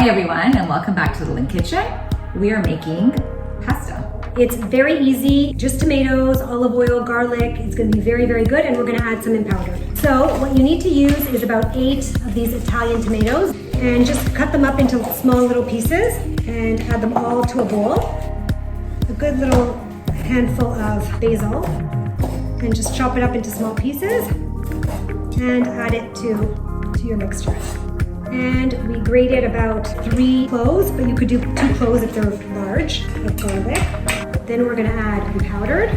Hi everyone, and welcome back to the LYNQ kitchen. We are making pasta. It's very easy, just tomatoes, olive oil, garlic. It's gonna be very, very good, and we're gonna add some in powder. So what you need to use is about 8 of these Italian tomatoes, and just cut them up into small little pieces and add them all to a bowl. A good little handful of basil, and just chop it up into small pieces and add it to your mixture. And we grated about 3 cloves, but you could do 2 cloves if they're large, of garlic. Then we're gonna add powdered.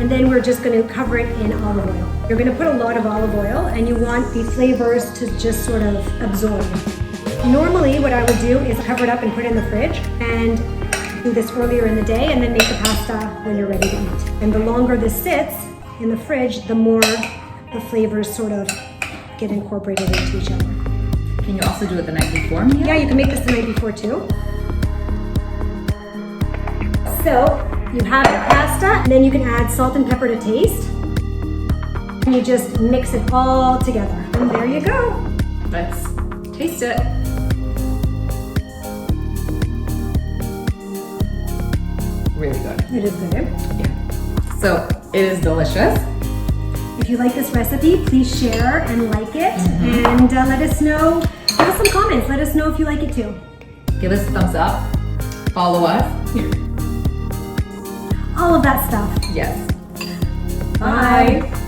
And then we're just gonna cover it in olive oil. You're gonna put a lot of olive oil, and you want the flavors to just sort of absorb. Normally, what I would do is cover it up and put it in the fridge, and do this earlier in the day, and then make the pasta when you're ready to eat. And the longer this sits in the fridge, the more the flavors sort of get incorporated into each other. Can you also do it the night before meal? Yeah, you can make this the night before too. So you have the pasta, and then you can add salt and pepper to taste. And you just mix it all together. And there you go. Let's taste it. Really good. It is good. Yeah. So it is delicious. If you like this recipe, please share and like it, and let us know. Give us some comments. Let us know if you like it too. Give us a thumbs up. Follow us. All of that stuff. Yes. Bye. Bye.